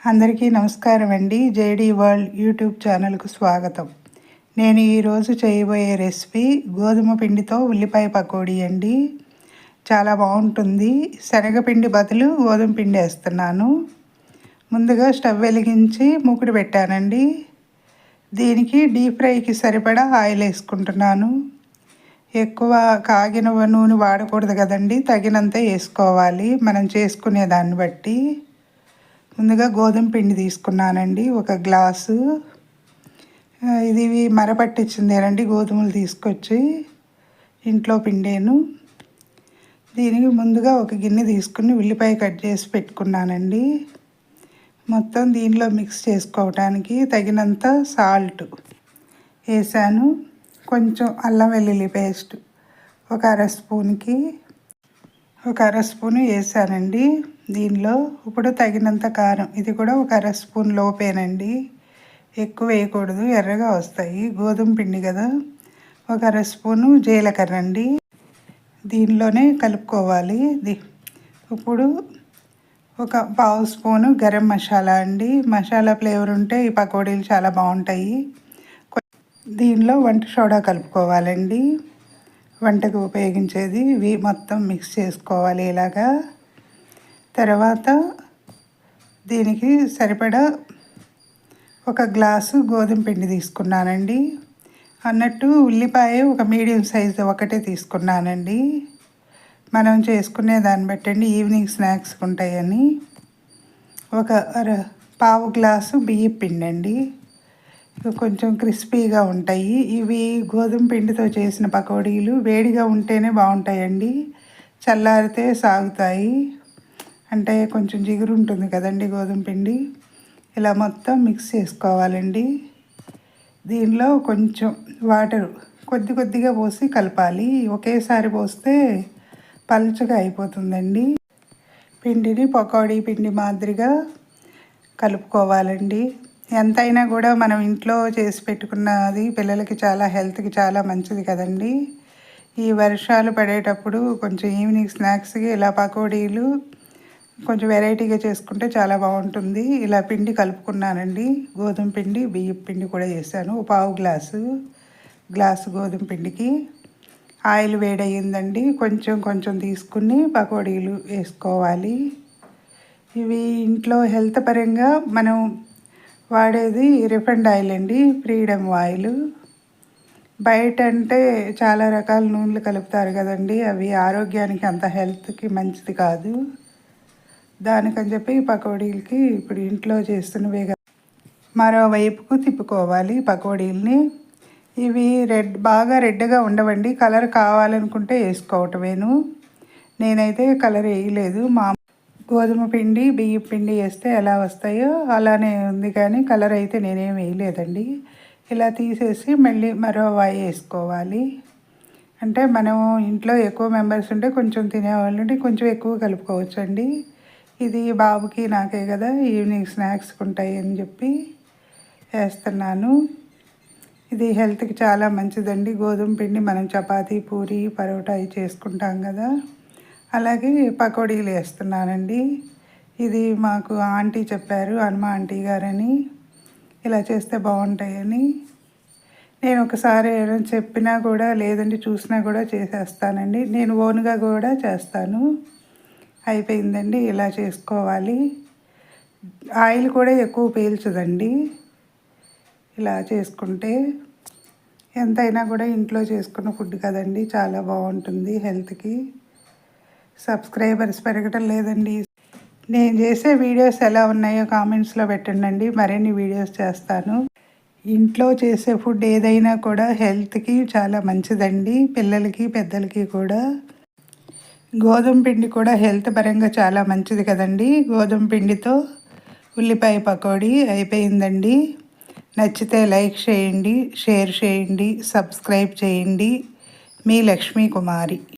అందరికీ నమస్కారం అండి. జేడీ వరల్డ్ యూట్యూబ్ ఛానల్కు స్వాగతం. నేను ఈరోజు చేయబోయే రెసిపీ గోధుమ పిండితో ఉల్లిపాయ పకోడీ అండి. చాలా బాగుంటుంది. శనగపిండి బదులు గోధుమ పిండి వేస్తున్నాను. ముందుగా స్టవ్ వెలిగించి మూకుడు పెట్టానండి. దీనికి డీప్ ఫ్రైకి సరిపడా ఆయిల్ వేసుకుంటున్నాను. ఎక్కువ కాగిన నూనె వాడకూడదు కదండి, తగినంత వేసుకోవాలి మనం చేసుకునే దాన్ని బట్టి. ముందుగా గోధుమ పిండి తీసుకున్నానండి, ఒక గ్లాసు. ఇది మరపట్టించిందేనండి, గోధుమలు తీసుకొచ్చి ఇంట్లో పిండేను. దీనికి ముందుగా ఒక గిన్నె తీసుకుని ఉల్లిపాయ కట్ చేసి పెట్టుకున్నానండి. మొత్తం దీనిలో మిక్స్ చేసుకోవటానికి తగినంత సాల్ట్ వేసాను. కొంచెం అల్లం వెల్లుల్లి పేస్ట్ ఒక అర స్పూను వేసానండి దీనిలో. ఇప్పుడు తగినంత కారం, ఇది కూడా ఒక అర స్పూన్ లోపేనండి, ఎక్కువ వేయకూడదు, ఎర్రగా వస్తాయి, గోధుమ పిండి కదా. ఒక అర స్పూను జీలకర్ర అండి, దీనిలోనే కలుపుకోవాలి. ఇప్పుడు ఒక పావు స్పూను గరం మసాలా అండి. మసాలా ఫ్లేవర్ ఉంటే ఈ పకోడీలు చాలా బాగుంటాయి. దీనిలో వంట సోడా కలుపుకోవాలండి, వంటకు ఉపయోగించేది. ఇవి మొత్తం మిక్స్ చేసుకోవాలి ఇలాగా. తర్వాత దీనికి సరిపడా ఒక గ్లాసు గోధుమ పిండి తీసుకున్నానండి. అన్నట్టు ఉల్లిపాయ ఒక మీడియం సైజు ఒకటే తీసుకున్నానండి. మనం చేసుకునే దాన్ని బట్టండి, ఈవినింగ్ స్నాక్స్ ఉంటాయని. ఒక పావు గ్లాసు బియ్యం పిండి అండి, కొంచెం క్రిస్పీగా ఉంటాయి. ఇవి గోధుమ పిండితో చేసిన పకోడీలు వేడిగా ఉంటేనే బాగుంటాయండి, చల్లారితే సాగుతాయి. అంటే కొంచెం జిగురు ఉంటుంది కదండి గోధుమ పిండి. ఇలా మొత్తం మిక్స్ చేసుకోవాలండి. దీనిలో కొంచెం వాటర్ కొద్దిగా పోసి కలపాలి. ఒకేసారి పోస్తే పలుచగా అయిపోతుందండి. పిండిని పకోడీ పిండి మాదిరిగా కలుపుకోవాలండి. ఎంతైనా కూడా మనం ఇంట్లో చేసి పెట్టుకున్నది పిల్లలకి చాలా హెల్త్కి చాలా మంచిది కదండి. ఈ వర్షాలు పడేటప్పుడు కొంచెం ఈవినింగ్ స్నాక్స్కి ఇలా పకోడీలు కొంచెం వెరైటీగా చేసుకుంటే చాలా బాగుంటుంది. ఇలా పిండి కలుపుకున్నానండి. గోధుమ పిండి బియ్యం పిండి కూడా వేసాను. పావు గ్లాసు గోధుమ పిండికి. ఆయిల్ వేడయ్యిందండి, కొంచెం తీసుకుని పకోడీలు వేసుకోవాలి. ఇవి ఇంట్లో హెల్త్ పరంగా మనం వాడేది రిఫైండ్ ఆయిల్ అండి, ఫ్రీడమ్ ఆయిల్. బయట అంటే చాలా రకాల నూనెలు కలుపుతారు కదండి, అవి ఆరోగ్యానికి అంత హెల్త్కి మంచిది కాదు. దానికని చెప్పి పకోడీలకి ఇప్పుడు ఇంట్లో చేస్తున్నవే కదా. మరోవైపుకు తిప్పుకోవాలి పకోడీలని. ఇవి బాగా రెడ్గా ఉండవండి, కలర్ కావాలనుకుంటే వేసుకోవటమేను. నేనైతే కలర్ వేయలేదు. గోధుమ పిండి బియ్యం పిండి వేస్తే ఎలా వస్తాయో అలానే ఉంది, కానీ కలర్ అయితే నేనేం వేయలేదండి. ఇలా తీసేసి మళ్ళీ మరో వాయి వేసుకోవాలి. అంటే మనం ఇంట్లో ఎక్కువ మెంబర్స్ ఉంటే కొంచెం తినేవాళ్ళు ఉంటే కొంచెం ఎక్కువ కలుపుకోవచ్చు అండి. ఇది బాబుకి నాకే కదా ఈవినింగ్ స్నాక్స్ ఉంటాయి అని చెప్పి వేస్తున్నాను. ఇది హెల్త్కి చాలా మంచిదండి. గోధుమ పిండి మనం చపాతీ, పూరి, పరోటా అవి చేసుకుంటాం కదా, అలాగే పకోడీలు వేస్తున్నానండి. ఇది మాకు ఆంటీ చెప్పారు, హనుమ ఆంటీ గారని, ఇలా చేస్తే బాగుంటాయని. నేను ఒకసారి ఏమైనా చెప్పినా కూడా లేదండి చూసినా కూడా చేసేస్తానండి. నేను ఓన్గా కూడా చేస్తాను. అయిపోయిందండి, ఇలా చేసుకోవాలి. ఆయిల్ కూడా ఎక్కువ పీల్చదండి ఇలా చేసుకుంటే. ఎంతైనా కూడా ఇంట్లో చేసుకున్న ఫుడ్ కదండి, చాలా బాగుంటుంది హెల్త్కి. సబ్స్క్రైబర్స్ పెరగటం లేదండి. నేను చేసే వీడియోస్ ఎలా ఉన్నాయో కామెంట్స్లో పెట్టండి, మరిన్ని వీడియోస్ చేస్తాను. ఇంట్లో చేసే ఫుడ్ ఏదైనా కూడా హెల్త్కి చాలా మంచిదండి, పిల్లలకి పెద్దలకి కూడా. గోధుమ పిండి కూడా హెల్త్ పరంగా చాలా మంచిది కదండి. గోధుమ పిండితో ఉల్లిపాయ పకోడీ అయిపోయిందండి. నచ్చితే లైక్ చేయండి, షేర్ చేయండి, సబ్స్క్రైబ్ చేయండి. మీ లక్ష్మీ కుమారి.